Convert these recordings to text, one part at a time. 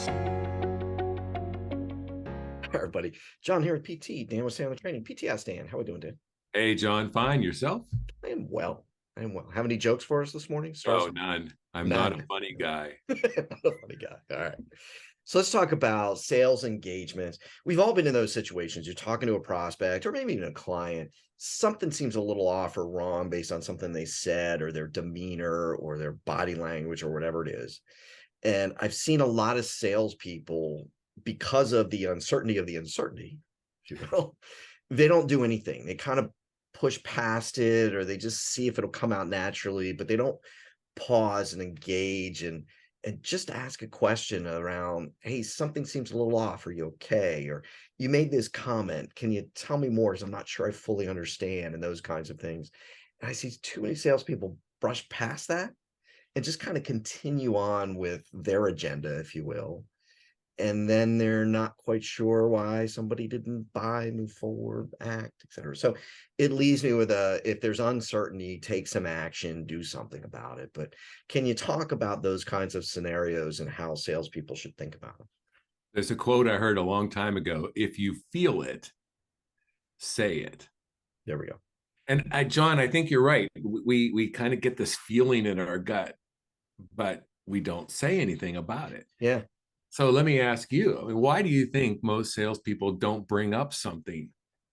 Hi, everybody. John here with PT. Dan with Sandler Training. PTS Dan. How are we doing, Dan? Hey, John, fine. Yourself? I am well. I am well. Have any jokes for us this morning? Oh, none. I'm not a None. funny guy. Not a funny guy. All right. So let's talk about sales engagements. We've all been in those situations. You're talking to a prospect or maybe even a client. Something seems a little off or wrong based on something they said or their demeanor or their body language or whatever it is. And I've seen a lot of salespeople, because of the uncertainty, if you will, they don't do anything. They kind of push past it, or they just see if it'll come out naturally, but they don't pause and engage and just ask a question around, hey, something seems a little off. Are you okay? Or you made this comment. Can you tell me more? Because I'm not sure I fully understand, and those kinds of things. And I see too many salespeople brush past that and just kind of continue on with their agenda, if you will. And then they're not quite sure why somebody didn't buy, move forward, act, etc. So it leaves me with if there's uncertainty, take some action, do something about it. But can you talk about those kinds of scenarios and how salespeople should think about them? There's a quote I heard a long time ago. If you feel it, say it. There we go. And John, I think you're right. We kind of get this feeling in our gut, but we don't say anything about it. Yeah. So let me ask you, I mean, why do you think most salespeople don't bring up something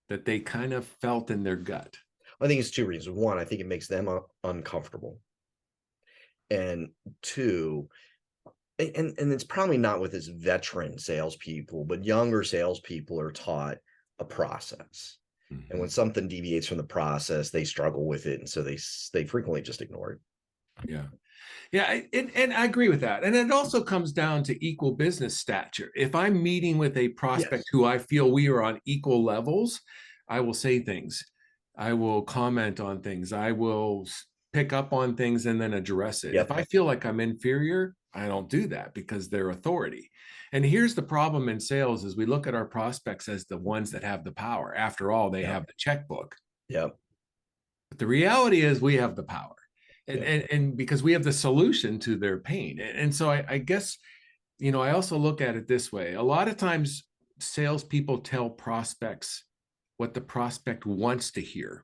that they kind of felt in their gut? I think it's two reasons. One, I think it makes them uncomfortable. And two, and it's probably not with as veteran salespeople, but younger salespeople are taught a process. And when something deviates from the process, they struggle with it, and so they frequently just ignore it. Yeah. Yeah, and I agree with that. And it also comes down to equal business stature. If I'm meeting with a prospect Yes. who I feel we are on equal levels, I will say things. I will comment on things. I will pick up on things and then address it. If Yep. I feel like I'm inferior, I don't do that because they're authority. And here's the problem in sales is we look at our prospects as the ones that have the power. After all, they Yep. have the checkbook. Yep. But the reality is we have the power. And, Yep. and because we have the solution to their pain. And so I guess, I also look at it this way. A lot of times salespeople tell prospects what the prospect wants to hear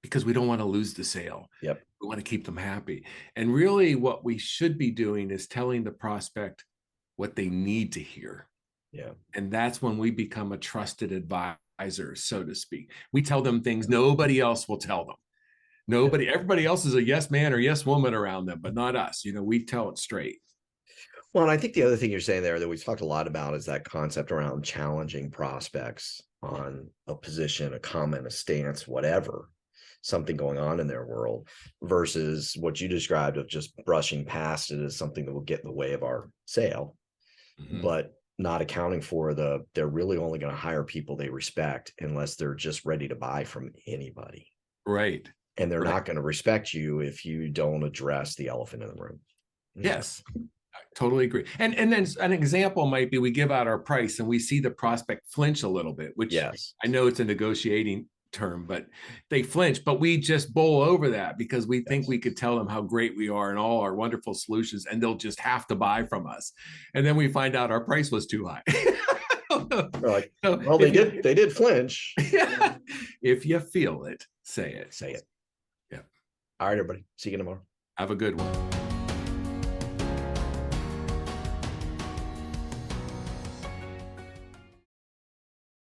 because we don't want to lose the sale. Yep. We want to keep them happy. And really what we should be doing is telling the prospect what they need to hear. Yeah. And that's when we become a trusted advisor, so to speak. We tell them things nobody else will tell them. Everybody else is a yes man or yes woman around them, but not us. We tell it straight. Well, and I think the other thing you're saying there that we've talked a lot about is that concept around challenging prospects on a position, a comment, a stance, whatever, something going on in their world, versus what you described of just brushing past it as something that will get in the way of our sale, but not accounting for they're really only going to hire people they respect unless they're just ready to buy from anybody. Right. And they're Right. not going to respect you if you don't address the elephant in the room. Yes. I totally agree. And then an example might be we give out our price and we see the prospect flinch a little bit, which Yes. I know it's a negotiating term, but they flinch, but we just bowl over that because we think we could tell them how great we are and all our wonderful solutions, and they'll just have to buy from us. And then we find out our price was too high. They're like, So well, they did flinch. if you feel it, say it. Say it. Yeah. All right, everybody. See you tomorrow. Have a good one.